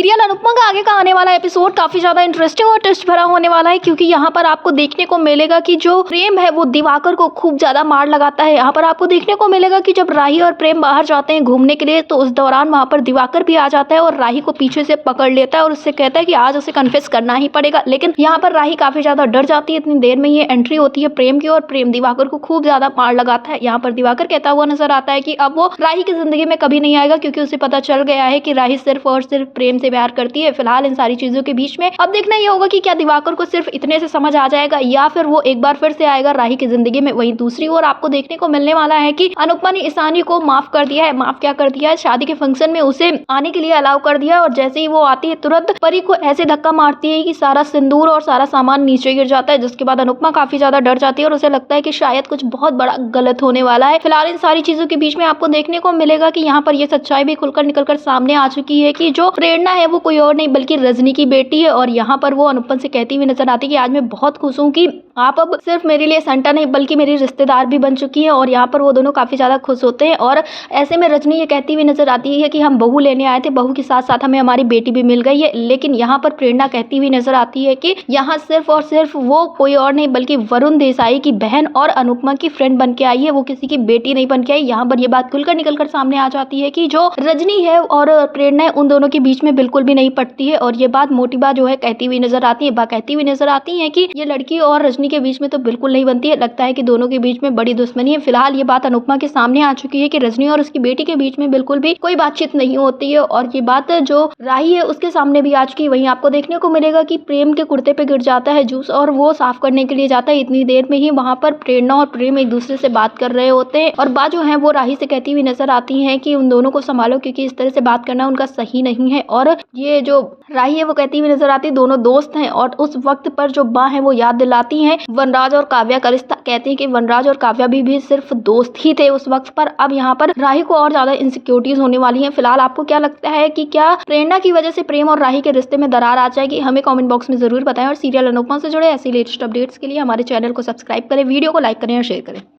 Serial Anupama का आगे का आने वाला एपिसोड काफी ज्यादा इंटरेस्टिंग और ट्विस्ट भरा होने वाला है, क्योंकि यहाँ पर आपको देखने को मिलेगा कि जो प्रेम है वो दिवाकर को खूब ज्यादा मार लगाता है। यहाँ पर आपको देखने को मिलेगा कि जब राही और प्रेम बाहर जाते हैं घूमने के लिए, तो उस दौरान वहाँ पर दिवाकर भी आ जाता है और राही को पीछे से पकड़ लेता है और उससे कहता है कि आज उसे कन्फेस करना ही पड़ेगा। लेकिन यहाँ पर राही काफी ज्यादा डर जाती है। इतनी देर में ये एंट्री होती है प्रेम की और प्रेम दिवाकर को खूब ज्यादा मार लगाता है। यहाँ पर दिवाकर कहता हुआ नजर आता है कि अब वो राही की जिंदगी में कभी नहीं आएगा, क्योंकि उसे पता चल गया है कि राही सिर्फ और सिर्फ प्रेम से प्यार करती है। फिलहाल इन सारी चीजों के बीच में अब देखना ये होगा कि क्या दिवाकर को सिर्फ इतने से समझ आ जाएगा या फिर वो एक बार फिर से आएगा राही की जिंदगी में। वहीं दूसरी ओर आपको देखने को मिलने वाला है कि अनुपमा ने ईशानी को माफ कर दिया है। माफ क्या कर दिया है, शादी के फंक्शन में उसे आने के लिए अलाउ कर दिया, और जैसे ही वो आती है तुरंत परी को ऐसे धक्का मारती है कि सारा सिंदूर और सारा सामान नीचे गिर जाता है, जिसके बाद अनुपमा काफी ज्यादा डर जाती है और उसे लगता है कि शायद कुछ बहुत बड़ा गलत होने वाला है। फिलहाल इन सारी चीजों के बीच में आपको देखने को मिलेगा कि यहाँ पर ये सच्चाई भी खुलकर निकलकर सामने आ चुकी है कि जो प्रेरणा है वो कोई और नहीं बल्कि रजनी की बेटी है। और यहाँ पर वो अनुपम से कहती हुई नजर आती है कि आज मैं बहुत खुश हूँ कि आप अब सिर्फ मेरे लिए संटा नहीं बल्कि मेरी रिश्तेदार भी बन चुकी है। और यहाँ पर वो दोनों काफी ज्यादा खुश होते हैं। और ऐसे में रजनी ये कहती हुई नजर आती है कि हम बहू लेने आए थे, बहू के साथ साथ हमें हमारी बेटी भी मिल गई है। लेकिन यहाँ पर प्रेरणा कहती हुई नजर आती है कि यहाँ सिर्फ और सिर्फ वो कोई और नहीं बल्कि वरुण देसाई की बहन और अनुपमा की फ्रेंड बन के आई है, वो किसी की बेटी नहीं बन के आई। यहाँ पर ये बात खुलकर निकलकर सामने आ जाती है कि जो रजनी है और प्रेरणा है उन दोनों के बीच में बिल्कुल भी नहीं पटती है। और ये बात मोटिबा जो है कहती हुई नजर आती है, कहती हुई नजर आती है कि ये लड़की और रजनी के बीच में तो बिल्कुल नहीं बनती है, लगता है कि दोनों के बीच में बड़ी दुश्मनी है। फिलहाल ये बात अनुपमा के सामने आ चुकी है कि रजनी और उसकी बेटी के बीच में बिल्कुल भी कोई बातचीत नहीं होती है। और ये बात जो राही है उसके सामने भी आ चुकी है। वहीं आपको देखने को मिलेगा कि प्रेम के कुर्ते पे गिर जाता है जूस और वो साफ करने के लिए जाता है। इतनी देर में ही वहाँ पर प्रेरणा और प्रेम एक दूसरे से बात कर रहे होते हैं और बात जो है वो राही से कहती हुई नजर आती है कि उन दोनों को संभालो, क्योंकि इस तरह से बात करना उनका सही नहीं है। और ये जो राही है वो कहती हुई नजर आती है दोनों दोस्त हैं। और उस वक्त पर जो माँ है वो याद दिलाती हैं वनराज और काव्या का रिश्ता। कहती है कि वनराज और काव्या भी सिर्फ दोस्त ही थे उस वक्त पर। अब यहाँ पर राही को और ज्यादा इनसिक्योरिटीज होने वाली हैं। फिलहाल आपको क्या लगता है कि क्या प्रेरणा की वजह से प्रेम और राही के रिश्ते में दरार आ जाएगी? हमें कमेंट बॉक्स में जरूर बताएं। और सीरियल अनुपमा से जुड़े ऐसी लेटेस्ट अपडेट्स के लिए हमारे चैनल को सब्सक्राइब करें, वीडियो को लाइक करें और शेयर करें।